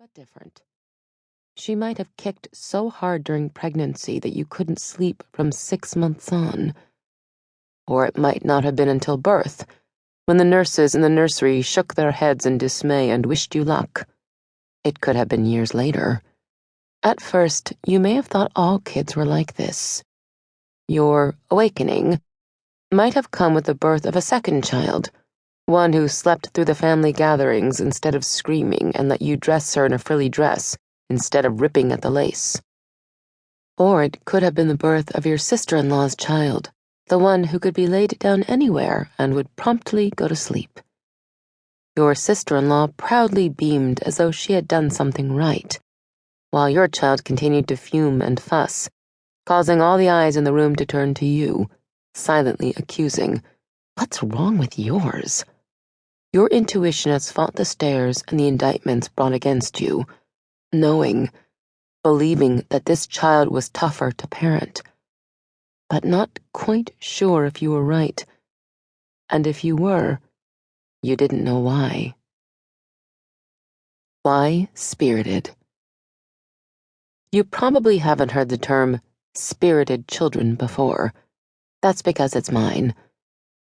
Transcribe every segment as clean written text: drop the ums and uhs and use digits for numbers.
but different. She might have kicked so hard during pregnancy that you couldn't sleep from 6 months on. Or it might not have been until birth, when the nurses in the nursery shook their heads in dismay and wished you luck. It could have been years later. At first, you may have thought all kids were like this. Your awakening might have come with the birth of a second child, one who slept through the family gatherings instead of screaming and let you dress her in a frilly dress instead of ripping at the lace. Or it could have been the birth of your sister-in-law's child, the one who could be laid down anywhere and would promptly go to sleep. Your sister-in-law proudly beamed as though she had done something right, while your child continued to fume and fuss, causing all the eyes in the room to turn to you, silently accusing, "What's wrong with yours?" Your intuition has fought the stares and the indictments brought against you, knowing, believing that this child was tougher to parent, but not quite sure if you were right, and if you were, you didn't know why. Why spirited? You probably haven't heard the term spirited children before. That's because it's mine.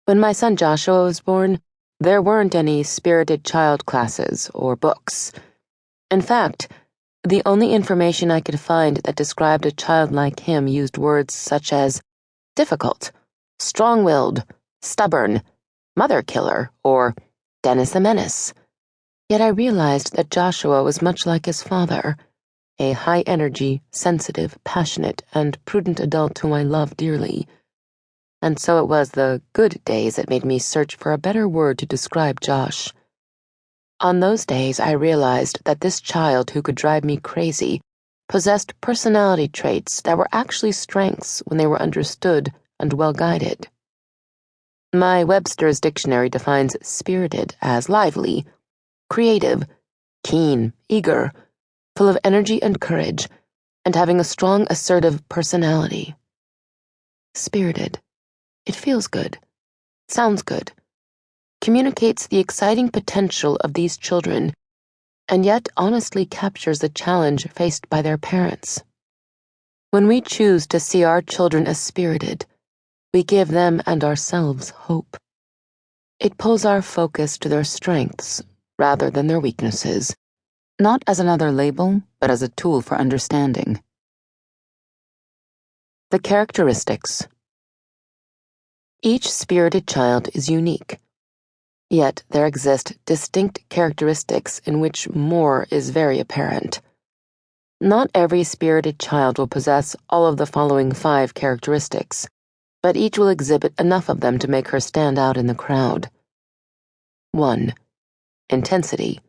When my son Joshua was born, there weren't any spirited child classes or books. In fact, the only information I could find that described a child like him used words such as difficult, strong-willed, stubborn, mother killer, or Dennis the Menace. Yet I realized that Joshua was much like his father, a high-energy, sensitive, passionate, and prudent adult whom I love dearly. And so it was the good days that made me search for a better word to describe Josh. On those days, I realized that this child who could drive me crazy possessed personality traits that were actually strengths when they were understood and well-guided. My Webster's dictionary defines spirited as lively, creative, keen, eager, full of energy and courage, and having a strong, assertive personality. Spirited. It feels good, sounds good, communicates the exciting potential of these children, and yet honestly captures the challenge faced by their parents. When we choose to see our children as spirited, we give them and ourselves hope. It pulls our focus to their strengths rather than their weaknesses, not as another label, but as a tool for understanding. The characteristics. Each spirited child is unique, yet there exist distinct characteristics in which more is very apparent. Not every spirited child will possess all of the following 5 characteristics, but each will exhibit enough of them to make her stand out in the crowd. 1. Intensity.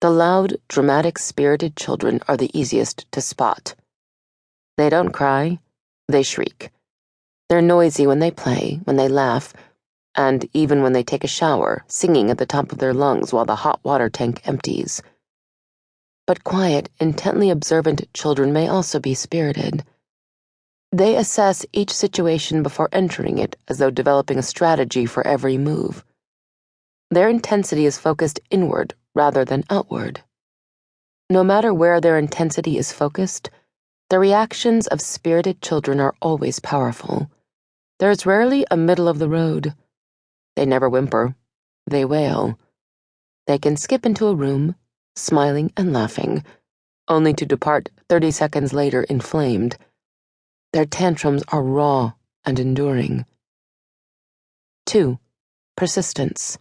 The loud, dramatic, spirited children are the easiest to spot. They don't cry, they shriek. They're noisy when they play, when they laugh, and even when they take a shower, singing at the top of their lungs while the hot water tank empties. But quiet, intently observant children may also be spirited. They assess each situation before entering it as though developing a strategy for every move. Their intensity is focused inward rather than outward. No matter where their intensity is focused, the reactions of spirited children are always powerful. There's rarely a middle of the road. They never whimper. They wail. They can skip into a room, smiling and laughing, only to depart 30 seconds later inflamed. Their tantrums are raw and enduring. 2. Persistence.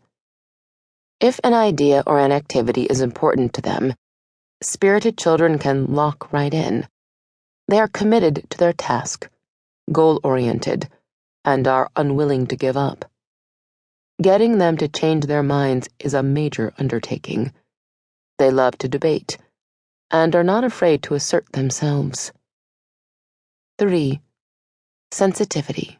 If an idea or an activity is important to them, spirited children can lock right in. They are committed to their task, goal-oriented, and are unwilling to give up. Getting them to change their minds is a major undertaking. They love to debate, and are not afraid to assert themselves. 3. Sensitivity.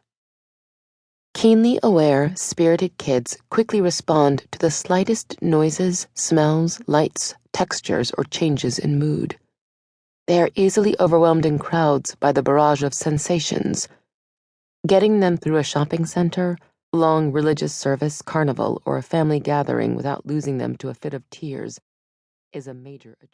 Keenly aware, spirited kids quickly respond to the slightest noises, smells, lights, textures, or changes in mood. They are easily overwhelmed in crowds by the barrage of sensations. Getting them through a shopping center, long religious service, carnival, or a family gathering without losing them to a fit of tears is a major achievement.